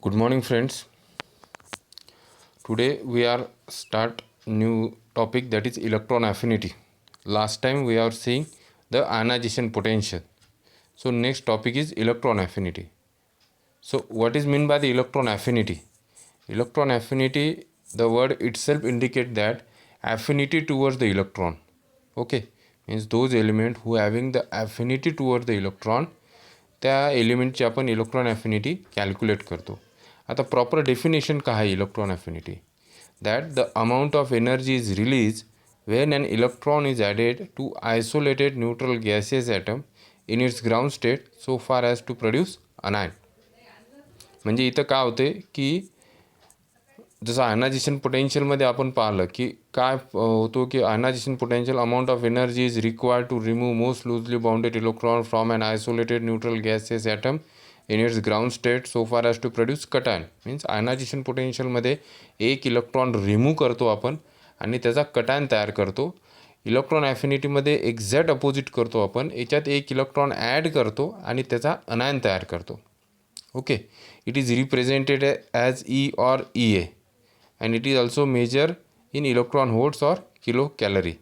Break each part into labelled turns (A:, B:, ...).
A: Good morning, friends. Today we are start new topic, that is electron affinity. Last time we are seeing the ionization potential. So next topic is electron affinity. So what is meant by the electron affinity? Electron affinity, the word itself indicate that affinity towards the electron. Okay, means those element who having the affinity towards the electron, त्या एलिमेंटची आपण electron ॲफिनिटी calculate करतो. आता proper definition काय आहे electron affinity? That the amount of energy is release when an electron is added to isolated neutral gases atom in its ground state so far as to produce anion. म्हणजे इथं काय होते की जसं ionization पोटेन्शियलमध्ये आपण पाहिलं की काय होतो की ionization potential amount of energy is required to remove most loosely bounded electron from an isolated neutral gases atom in its ground state so far as to produce cation. Means ionization पोटेन्शियलमध्ये एक electron remove करतो आपण आणि त्याचा cation तयार करतो. Electron ॲफिनिटीमध्ये exact opposite करतो आपण, याच्यात एक इलेक्ट्रॉन ॲड करतो आणि त्याचा अनायन तयार करतो. Okay, it is represented as E or E A and it is also measure in electron volts or kilo calorie.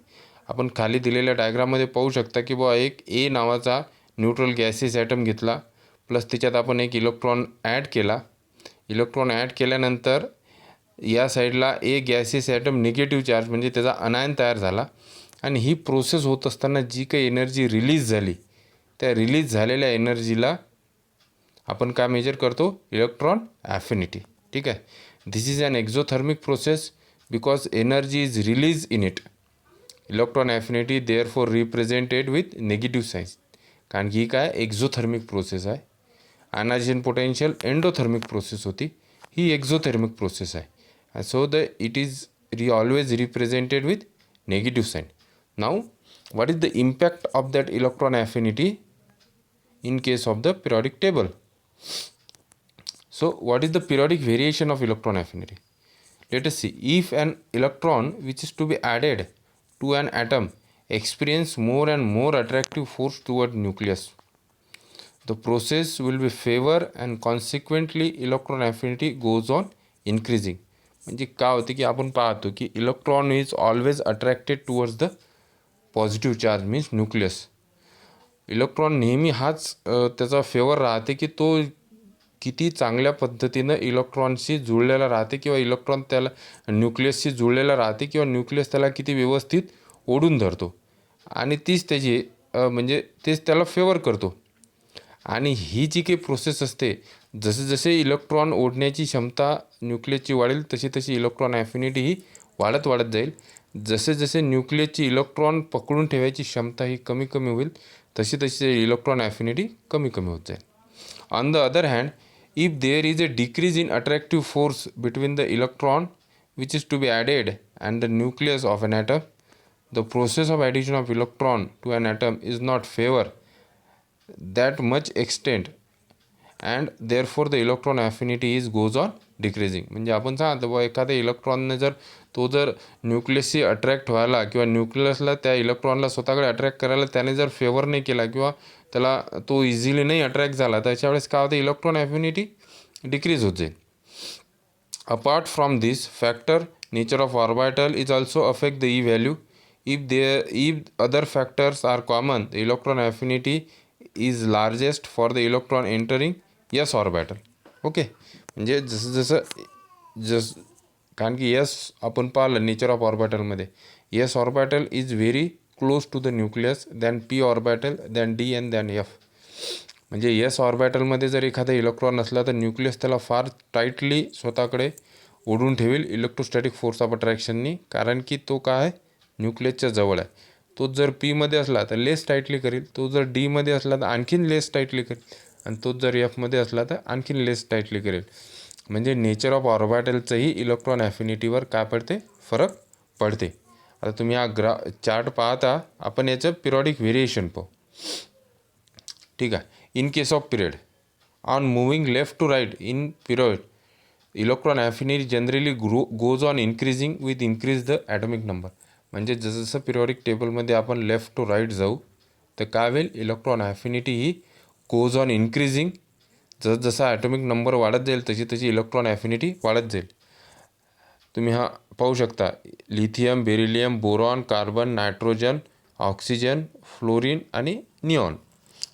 A: आपण खाली दिलेल्या डायग्राममध्ये पाहू शकता की बुवा एक ए नावाचा न्यूट्रल गॅसेस ॲटम घेतला, प्लस त्याच्यात आपण एक इलेक्ट्रॉन ॲड केला. इलेक्ट्रॉन ॲड केल्यानंतर या साईडला ए गॅसेस ॲटम निगेटिव्ह चार्ज म्हणजे त्याचा अनायन तयार झाला. आणि ही प्रोसेस होत असताना जी काही एनर्जी रिलीज झाली, त्या रिलीज झालेल्या एनर्जीला आपण काय मेजर करतो? Electron affinity. ठीक आहे. This is an exothermic process because energy is release in it. Electron affinity therefore represented with negative signs, कारण की ही काय एक्झोथर्मिक प्रोसेस आहे. आयनायझेशन पोटेन्शियल एंडोथर्मिक प्रोसेस होती, ही एक्झोथर्मिक प्रोसेस आहे. So the it is always represented with negative sign. Now what is the impact of that electron affinity in case of the periodic table? So what is the periodic variation of electron affinity? Let us see. If an electron which is to be added to an atom experience more and more attractive force toward nucleus, the process will be favor and consequently electron affinity goes on increasing. म्हणजे काय होते की आपण पाहतो की electron is always attracted towards the positive charge means nucleus. Electron नेहमी हाच त्याचा फेवर राहते की तो किती चांगल्या पद्धतीनं इलेक्ट्रॉनशी जुळलेला राहते किंवा इलेक्ट्रॉन त्याला न्यूक्लियसशी जुळलेला राहते किंवा न्यूक्लियस त्याला किती व्यवस्थित ओढून धरतो आणि तीच त्याची म्हणजे तेच त्याला फेवर करतो. आणि ही जी काही प्रोसेस असते, जसे जसे इलेक्ट्रॉन ओढण्याची क्षमता न्यूक्लियसची वाढेल तशी तशी इलेक्ट्रॉन ॲफिनिटी ही वाढत वाढत जाईल. जसे जसे न्यूक्लियसची इलेक्ट्रॉन पकडून ठेवायची क्षमता ही कमी कमी होईल तशी तशी इलेक्ट्रॉन ॲफिनिटी कमी कमी होत जाईल. On the other hand, if there is a decrease in attractive force between the electron which is to be added and the nucleus of an atom, the process of addition of electron to an atom is not favour that much extent and therefore the electron affinity is goes on decreasing. म्हणजे आपण सांगतो बुवा एखाद्या इलेक्ट्रॉनने जर न्यूक्लियसशी attract व्हायला किंवा न्यूक्लियसला त्या इलेक्ट्रॉनला स्वतःकडे अट्रॅक्ट करायला त्याने जर फेवर नाही केला किंवा त्याला तो इझिली नाही अट्रॅक्ट झाला, तर अशावेळेस काय होतं? इलेक्ट्रॉन ॲफिनिटी डिक्रीज होत जाईल. Apart from this factor, nature of orbital is also affect the E value. if other factors are common, the electron affinity is largest for the electron entering s orbital. Okay, म्हणजे जसं कारण की S आपण पाहिलं nature of ऑर्बिटलमध्ये, S orbital is very close to the nucleus than P orbital than D and than F. म्हणजे S ऑर्बिटलमध्ये जर एखादा इलेक्ट्रॉन असला तर न्यूक्लियस त्याला फार टाईटली स्वतःकडे ओढून ठेवेल इलेक्ट्रोस्टॅटिक फोर्स ऑफ अट्रॅक्शननी, कारण की तो काय न्यूक्लियसच्या जवळ आहे. तोच जर पीमध्ये असला तर लेस टाईटली करेल, तो जर डीमध्ये असला तर आणखीन लेस टाईटली करेल, आणि तोच जर एफमध्ये असला तर आणखीन लेस टाईटली करेल. म्हणजे नेचर ऑफ ऑर्बिटलचंही इलेक्ट्रॉन ॲफिनिटीवर काय पडते? फरक पडते. आता तुम्ही हा चार्ट पाहता, आपण याचं पिरियॉडिक व्हेरिएशन पाहू. ठीक आहे. In case of period, on moving left to right in period, electron affinity generally goes on increasing with increase the atomic number. म्हणजे जसं जसं पिरियॉडिक टेबलमध्ये आपण लेफ्ट टू राईट जाऊ तर काय होईल? इलेक्ट्रॉन ॲफिनिटी ही गोज ऑन इन्क्रीजिंग जसजसा ॲटॉमिक नंबर वाढत जाईल तशी तशी इलेक्ट्रॉन ॲफिनिटी वाढत जाईल. तुम्ही हा पाहू शकता, lithium, beryllium, boron, carbon, nitrogen, oxygen, fluorine आणि निऑन.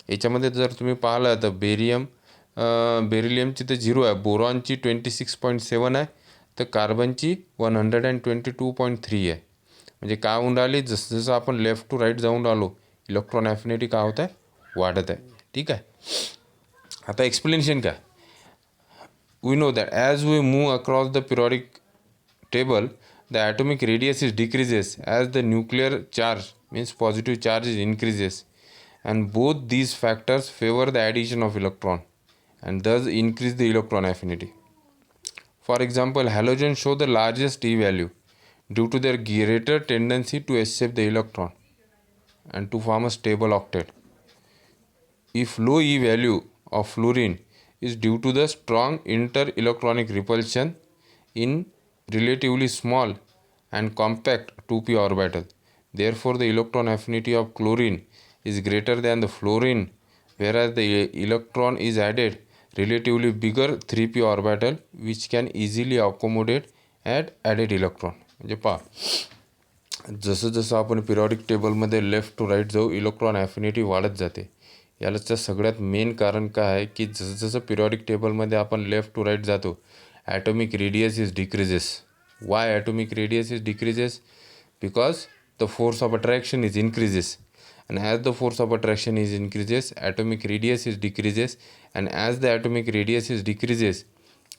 A: याच्यामध्ये जर तुम्ही पाहिलं तर बेरिलियमची तर 0 आहे, बोरॉनची 26.7 आहे, तर कार्बनची 122.3 आहे. म्हणजे काय होऊन राहिली, जसं जसं आपण लेफ्ट टू राईट जाऊन राहिलो इलेक्ट्रॉन ॲफिनिटी काय होत आहे, वाढत आहे. ठीक आहे. आता एक्सप्लेनेशन काय, we know that as we move across the periodic table, the atomic radius is decreases as the nuclear charge, means positive charge, is increases, and both these factors favor the addition of electron and thus increase the electron affinity. For example, halogens show the largest E value due to their greater tendency to escape the electron and to form a stable octet. If low E value of fluorine is due to the strong inter-electronic repulsion in relatively small and compact 2p orbital. Therefore, the electron affinity of chlorine is greater than the fluorine, whereas the electron is added relatively bigger 3p orbital which can easily accommodate added electron. म्हणजे पहा, जसं जसं आपण periodic टेबलमध्ये left to right जाऊ electron ॲफिनिटी वाढत जाते. यालाचं सगळ्यात मेन कारण काय आहे की जसं जसं पिरियॉडिक टेबलमध्ये आपण लेफ्ट टू राईट जातो atomic radius is decreases. Y atomic radius is decreases? Because the force of attraction is increases, and as the force of attraction is increases, atomic radius is decreases, and as the atomic radius is decreases,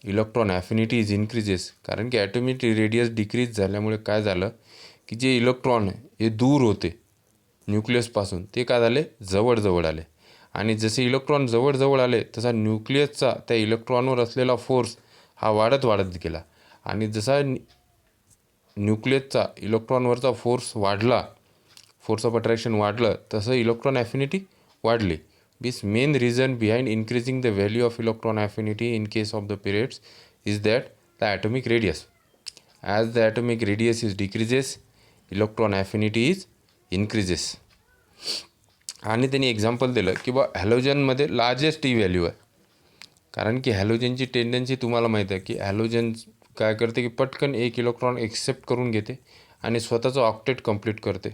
A: electron affinity is increases. कारण की atomic radius decrease झाल्यामुळे काय झालं की जे electron हे दूर होते न्यूक्लियसपासून ते काय झाले, जवळ आले, आणि जसे इलेक्ट्रॉन जवळ आले तसा न्यूक्लियसचा त्या इलेक्ट्रॉनवर असलेला फोर्स हा वाढत गेला, आणि जसा न्यूक्लियसचा इलेक्ट्रॉनवरचा फोर्स वाढला, फोर्स ऑफ अट्रॅक्शन वाढलं, तसं इलेक्ट्रॉन ॲफिनिटी वाढली. This main reason behind increasing the value of electron affinity in case of the periods is that the atomic radius. As the atomic radius is decreases, electron affinity is increases. आणि त्यांनी example दिलं की बा हॅलोजनमध्ये largest E value आहे. कारण की हॅलोजनची tendency तुम्हाला माहीत आहे की हॅलोजन काय करते की पटकन एक इलेक्ट्रॉन एक्सेप्ट करून घेते आणि स्वतःचं ऑक्टेट कंप्लीट करते,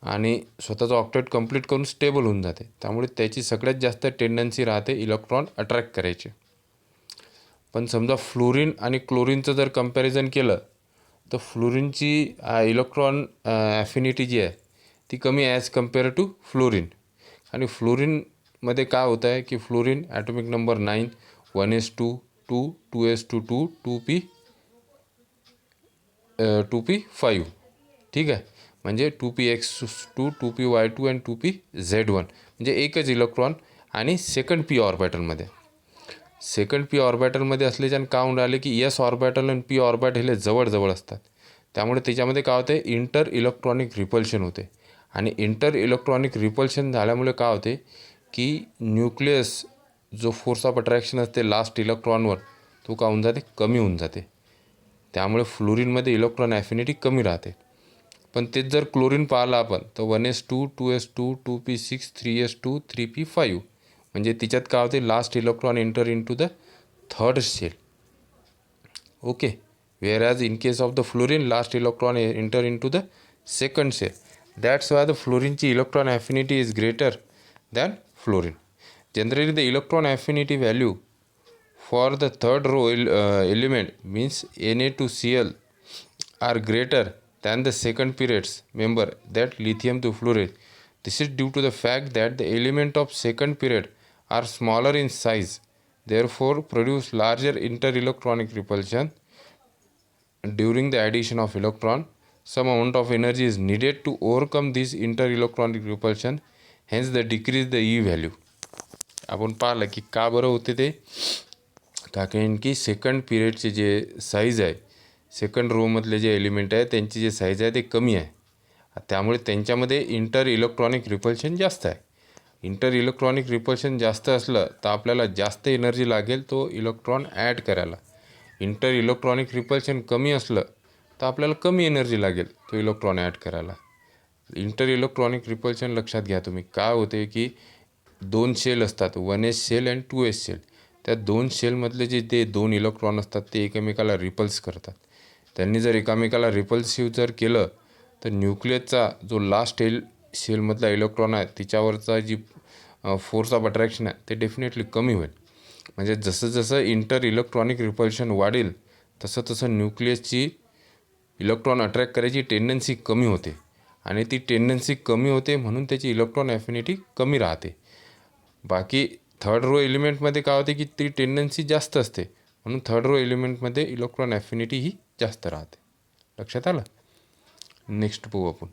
A: आणि स्वतःचं ऑक्टेट कंप्लीट करून स्टेबल होऊन जाते. त्यामुळे त्याची सगळ्यात जास्त टेंडन्सी राहते इलेक्ट्रॉन अट्रॅक्ट करायची. पण समजा फ्लोरीन आणि क्लोरीनचं जर कंपॅरिझन केलं तर फ्लोरीनची इलेक्ट्रॉन ॲफिनिटी जी आहे ती कमी आहे ॲज कम्पेअर टू फ्लोरीन. आणि फ्लोरीनमध्ये काय होतं आहे की fluorine atomic number 9, 1s2 2 2s2 2 2p5. ठीक आहे. म्हणजे 2px2 2py2 आणि 2pz1 म्हणजे एकच इलेक्ट्रॉन, आणि सेकंड पी ऑर्बिटलमध्ये. सेकंड पी ऑर्बिटलमध्ये असल्याच्यानं काय होऊन राहिले की एस ऑर्बिटल आणि पी ऑर्बिटल हे जवळ असतात. त्यामुळे त्याच्यामध्ये काय होते, इंटर इलेक्ट्रॉनिक रिपल्शन होते, आणि इंटर इलेक्ट्रॉनिक रिपल्शन झाल्यामुळे काय होते की न्यूक्लियस जो फोर्स ऑफ अट्रॅक्शन असते लास्ट इलेक्ट्रॉनवर तो काय होऊन जाते, कमी होऊन जाते. त्यामुळे फ्लोरीनमध्ये इलेक्ट्रॉन ॲफिनिटी कमी राहते. पण तेच जर क्लोरीन पाहिलं आपण तर 1s2 2s2 2p6 3s2 3p5 म्हणजे तिच्यात काय होते, last electron enter in to the third shell. Okay. whereas in case of the fluorine last electron enter into the second cell. That's why the fluorine electron affinity is greater than fluorine. Generally the electron affinity value for the third row element means Na to Cl are greater than the second periods member, that lithium to fluoride. This is due to the fact that the element of second period are smaller in size, therefore produce larger interelectronic repulsion. During the addition of electron, some amount of energy is needed to overcome this interelectronic repulsion, hence the decrease the E value. आपण पाहिलं की का बरं होते ते, कारण की second पिरियडचे जे साईज आहे, सेकंड रोमधले जे एलिमेंट आहे त्यांची जे साईज आहे ते कमी आहे, त्यामुळे त्यांच्यामध्ये इंटर इलेक्ट्रॉनिक रिपल्शन जास्त आहे. इंटर इलेक्ट्रॉनिक रिपल्शन जास्त असलं तर आपल्याला जास्त एनर्जी लागेल तो इलेक्ट्रॉन ॲड करायला. इंटर इलेक्ट्रॉनिक रिपल्शन कमी असलं तर आपल्याला कमी एनर्जी लागेल तो इलेक्ट्रॉन ॲड करायला. इंटर इलेक्ट्रॉनिक रिपल्शन लक्षात घ्या तुम्ही. काय होते की 2 शेल असतात, 1s शेल आणि 2s शेल. त्या दोन शेलमधले जे ते दोन इलेक्ट्रॉन असतात ते एकमेकाला रिपल्स करतात. त्यांनी जर एकमेकाला रिपल्सिव्ह जर केलं तर न्यूक्लियसचा जो लास्ट शेलमधला इलेक्ट्रॉन आहे तिच्यावरचा जी फोर्स ऑफ अट्रॅक्शन आहे ते डेफिनेटली कमी होईल. म्हणजे जसं जसं इंटर इलेक्ट्रॉनिक रिपल्शन वाढेल तसं तसं न्यूक्लियसची इलेक्ट्रॉन अट्रॅक्ट करायची टेंडन्सी कमी होते आणि ती टेंडन्सी कमी होते म्हणून त्याची इलेक्ट्रॉन ॲफिनिटी कमी राहते. बाकी थर्ड रो एलिमेंटमध्ये काय होते की ती टेंडन्सी जास्त असते म्हणून थर्ड रो एलिमेंटमध्ये इलेक्ट्रॉन ॲफिनिटी ही जास्त राहते. लक्षात आलं. नेक्स्ट पाहू आपण.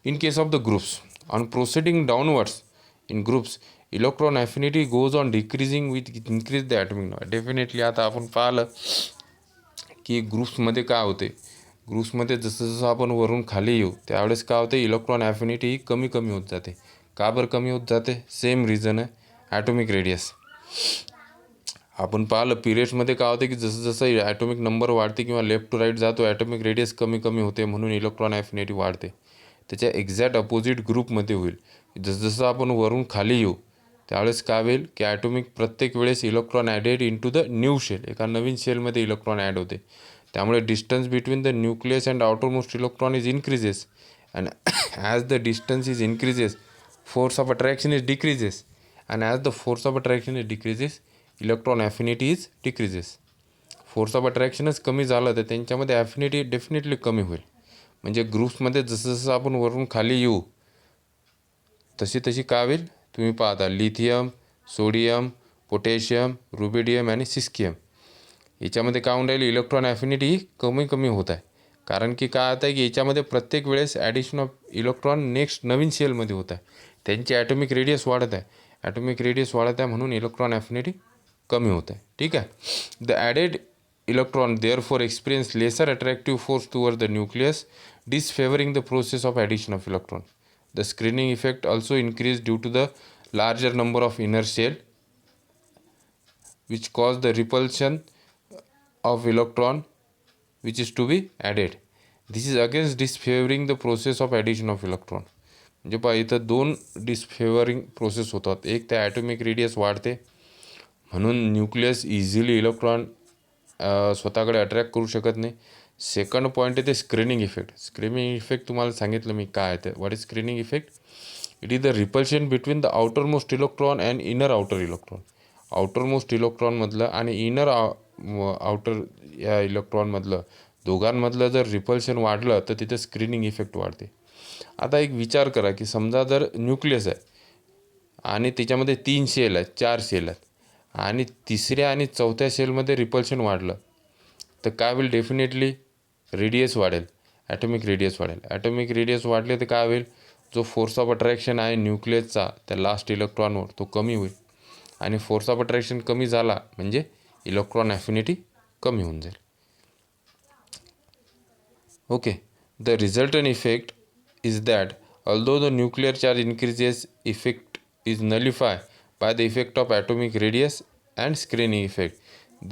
A: In case of the groups on proceeding downwards in groups electron affinity goes on decreasing with increase the atomic number. Definitely आता आपण पाहिलं की ग्रुप्समध्ये काय होते, ग्रुप्समध्ये जसं जसं आपण वरून खाली येऊ त्यावेळेस काय होते इलेक्ट्रॉन ॲफिनिटी ही कमी कमी होत जाते. का बरं कमी होत जाते? सेम रिझन आहे, ॲटॉमिक रेडियस. आपण पाहिलं पिरियड्समध्ये काय होते की जसं जसं ॲटॉमिक नंबर वाढते किंवा लेफ्ट टू राईट जातो ॲटॉमिक रेडियस कमी कमी होते म्हणून इलेक्ट्रॉन ॲफिनिटी वाढते. त्याच्या एक्झॅक्ट अपोजिट ग्रुपमध्ये होईल. जसं जसं आपण वरून खाली येऊ त्यावेळेस काय होईल की ॲटॉमिक प्रत्येक वेळेस electron added in to the new shell, एका नवीन शेलमध्ये इलेक्ट्रॉन ॲड होते. त्यामुळे distance between the nucleus and outermost electron is increases and as the distance is increases force of attraction is decreases and as the force of attraction is decreases electron affinity is decreases. Force of अट्रॅक्शनच कमी झालं तर त्यांच्यामध्ये ॲफिनिटी definitely कमी होईल. म्हणजे ग्रुप्समध्ये जसं जसं आपण वरून खाली येऊ तशी तशी काय होईल तुम्ही पाहता लिथियम, सोडियम, पोटॅशियम, रुबिडियम आणि सिस्कियम याच्यामध्ये काय होऊन राहील इलेक्ट्रॉन ॲफिनिटी ही कमी कमी होत आहे. कारण की काय होतं आहे की याच्यामध्ये प्रत्येक वेळेस ॲडिशन ऑफ इलेक्ट्रॉन नेक्स्ट नवीन शेलमध्ये होत आहे. त्यांची ॲटॉमिक रेडियस वाढत आहे, ॲटॉमिक रेडियस वाढत आहे म्हणून इलेक्ट्रॉन ॲफिनिटी कमी होत आहे. ठीक आहे. The added electron therefore experience lesser attractive force toward the nucleus disfavoring the process of addition of electron. The screening effect also increase due to the larger number of inner shell which cause the repulsion of electron which is to be added. This is against disfavoring the process of addition of electron. म्हणजे पहा इथं दोन डिसफेवरिंग process होतात. एक तर atomic radius वाढते म्हणून nucleus easily electron स्वतःकडे अट्रॅक्ट करू शकत नाही. सेकंड पॉईंट आहे ते स्क्रीनिंग इफेक्ट. स्क्रीनिंग इफेक्ट तुम्हाला सांगितलं मी काय आहे ते. What is screening effect? It is the repulsion between the outer most electron and inner outer electron. Outer most इलेक्ट्रॉनमधलं आणि इनर आउटर या इलेक्ट्रॉनमधलं दोघांमधलं जर रिपल्शन वाढलं तर तिथे स्क्रीनिंग इफेक्ट वाढते. आता एक विचार करा की समजा जर न्यूक्लियस आहे आणि त्याच्यामध्ये 3 शेल आहेत, 4 शेल आहेत आणि तिसऱ्या आणि चौथ्या शेलमध्ये रिपल्शन वाढलं तर काय होईल? डेफिनेटली रेडियस वाढेल, ॲटॉमिक रेडियस वाढेल. ॲटॉमिक रेडियस वाढले तर काय होईल? जो फोर्स ऑफ अट्रॅक्शन आहे न्यूक्लियसचा त्या लास्ट इलेक्ट्रॉनवर तो कमी होईल आणि फोर्स ऑफ अट्रॅक्शन कमी झाला म्हणजे इलेक्ट्रॉन ॲफिनिटी कमी होऊन जाईल. Okay. The resultant effect is that although the nuclear charge increases, effect is nullified by the effect of atomic radius and screening effect.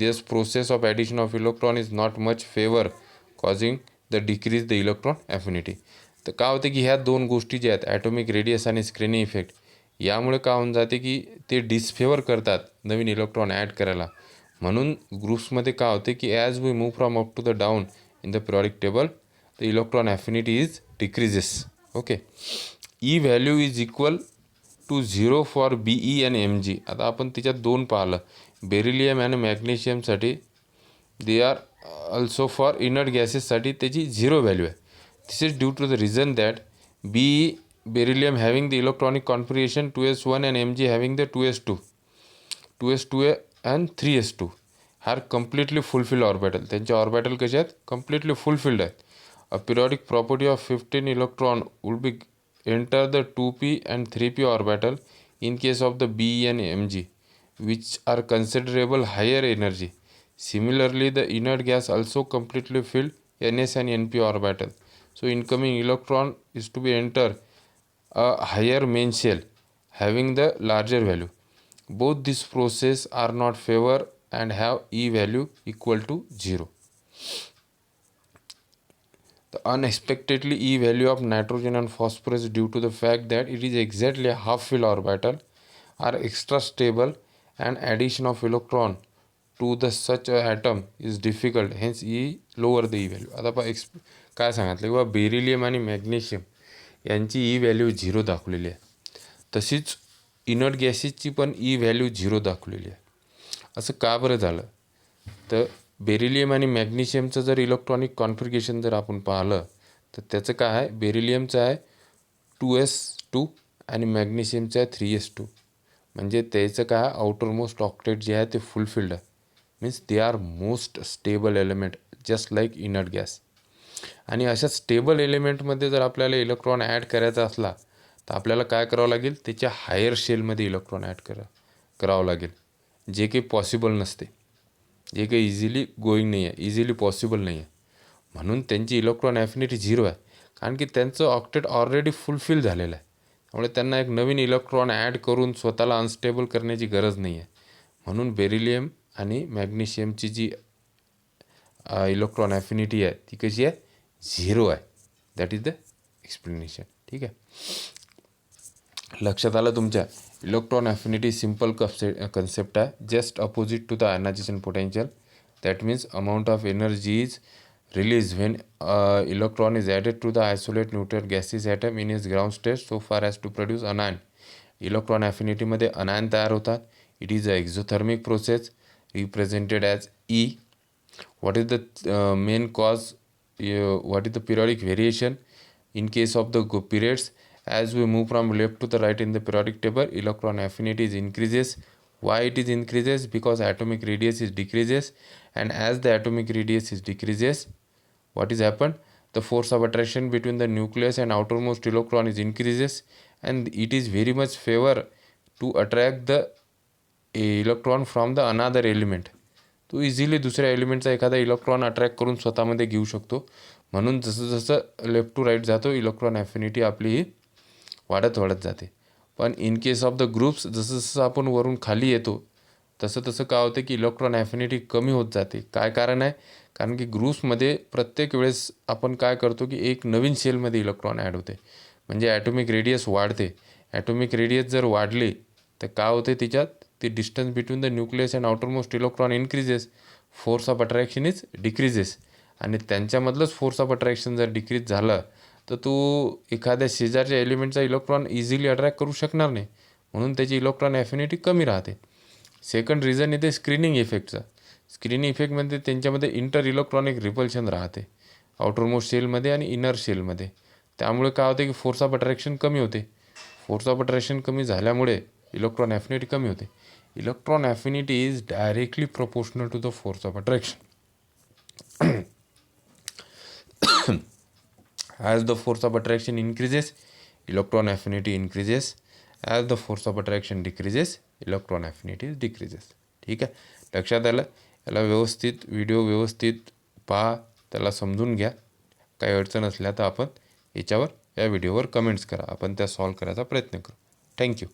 A: This process of addition of electron is not much favor causing the decrease the electron affinity. तर काय होते की ह्या दोन गोष्टी ज्या आहेत atomic radius आणि स्क्रीनिंग इफेक्ट यामुळे काय होऊन जाते की ते डिसफेवर करतात नवीन इलेक्ट्रॉन ॲड करायला. म्हणून ग्रुप्समध्ये काय होते की as we move from up to the down in the periodic table the electron affinity is decreases. Okay. E value is equal to 0 for Be and Mg. आता आपण त्याच्यात दोन पाहिलं बेरिलियम आणि मॅग्नेशियमसाठी they are also for inert गॅसेससाठी त्याची 0 value आहे. This is due to the reason that B beryllium having the electronic configuration 2s1 and Mg having the 2s2 and 3s2 are completely fulfilled orbital. त्यांचे orbital कसे आहेत? Completely fulfilled आहेत. A periodic property of 15 electron would be enter the 2p and 3p orbital in case of the Be and Mg, which are considerable higher energy. Similarly, the inert gas also completely filled ns and np orbital. So, incoming electron is to be enter a higher main shell having the larger value. Both these processes are not favor and have E value equal to 0. The unexpectedly E value of nitrogen and phosphorus due to the fact that it is exactly a half-filled orbital are extra stable and addition of electron to the such a atom is difficult, hence E lower the E value. आता काय सांगितलं किंवा beryllium आणि magnesium यांची E value 0 दाखवलेली आहे. तशीच inert गॅसेसची पण ई व्हॅल्यू 0 दाखवलेली आहे. असं का बरं झालं? तर बेरिलियम आणि मॅग्नेशियमचं जर इलेक्ट्रॉनिक कॉन्फिगरेशन जर आपण पाहिलं तर त्याचं काय आहे, बेरिलियमचं आहे 2s2 आणि मॅग्नेशियमचं आहे 3s2. म्हणजे त्याचं काय आउटर मोस्ट ऑक्टेट जे आहे ते फुलफिल्ड आहे. Means they are most stable element just like inert gas. आणि अशा स्टेबल एलिमेंटमध्ये जर आपल्याला इलेक्ट्रॉन ॲड करायचा असला तर आपल्याला काय करावं लागेल, त्याच्या हायर शेलमध्ये इलेक्ट्रॉन ॲड करावं लागेल, जे काही पॉसिबल नसते, जे काही इझिली गोईंग नाही आहे, इझिली पॉसिबल नाही आहे. म्हणून त्यांची इलेक्ट्रॉन ॲफिनिटी 0 आहे, कारण की त्यांचं ऑक्टेट ऑलरेडी फुलफिल झालेलं आहे. त्यामुळे त्यांना एक नवीन इलेक्ट्रॉन ॲड करून स्वतःला अनस्टेबल करण्याची गरज नाही आहे. म्हणून बेरिलियम आणि मॅग्नेशियमची जी इलेक्ट्रॉन ॲफिनिटी आहे ती कशी आहे, 0 आहे. That is the explanation. ठीक आहे, लक्षात आलं तुमच्या. इलेक्ट्रॉन ॲफिनिटी सिम्पल कन्सेप्ट आहे, just opposite to the ionization potential. That means amount of energy is released when electron is added to the isolate neutral gaseous atom in its ground state so far as to produce anion. Electron ॲफिनिटीमध्ये anion तयार होतात. It is a exothermic process represented as E. What is the main cause, what is the periodic variation in case of the periods? As we move from left to the right in the periodic table, electron affinity is increases. Why it is increases? Because atomic radius is decreases, and as the atomic radius is decreases, what is happened? The force of attraction between the nucleus and outermost electron is increases, and it is very much favor to attract the electron from the another element. तो easily दुसऱ्या एलिमेंटचा एखादा electron attract करून स्वतःमध्ये घेऊ शकतो. म्हणून जसं जसं लेफ्ट टू राईट जातो इलेक्ट्रॉन ॲफिनिटी आपली ही वाढत जाते. पण in case of the groups जसं जसं आपण वरून खाली येतो तसं तसं काय होतं की इलेक्ट्रॉन ॲफिनिटी कमी होत जाते. काय कारण आहे? कारण की ग्रुप्समध्ये प्रत्येक वेळेस आपण काय करतो की एक नवीन सेलमध्ये इलेक्ट्रॉन ॲड होते, म्हणजे ॲटॉमिक रेडियस वाढते. ॲटॉमिक रेडियस जर वाढली तर काय होते, तिच्यात the distance between the nucleus and outermost electron increases, force of attraction is decreases. आणि त्यांच्यामधलंच फोर्स ऑफ अट्रॅक्शन जर डिक्रीज झालं तर तो एखाद्या शेजारच्या एलिमेंटचा इलेक्ट्रॉन इझिली अट्रॅक्ट करू शकणार नाही, म्हणून त्याची इलेक्ट्रॉन ॲफिनिटी कमी राहते. सेकंड रिझन येते स्क्रीनिंग इफेक्टचा. स्क्रीनिंग इफेक्टमध्ये त्यांच्यामध्ये इंटर इलेक्ट्रॉनिक रिपल्शन राहते आउटरमोस्ट सेलमध्ये आणि इनर सेलमध्ये. त्यामुळे काय होते की फोर्स ऑफ अट्रॅक्शन कमी होते. फोर्स ऑफ अट्रॅक्शन कमी झाल्यामुळे इलेक्ट्रॉन ॲफिनिटी कमी होते. Electron affinity is directly proportional to the force of attraction. As the force of attraction increases, electron affinity increases. As the force of attraction decreases, electron affinity decreases. ठीक आहे, लक्षात आलं. याला व्यवस्थित व्हिडिओ व्यवस्थित पहा, त्याला समजून घ्या. काही अडचण असल्या तर आपण याच्यावर या व्हिडिओवर कमेंट्स करा, आपण त्या सॉल्व करायचा प्रयत्न करू. थँक्यू.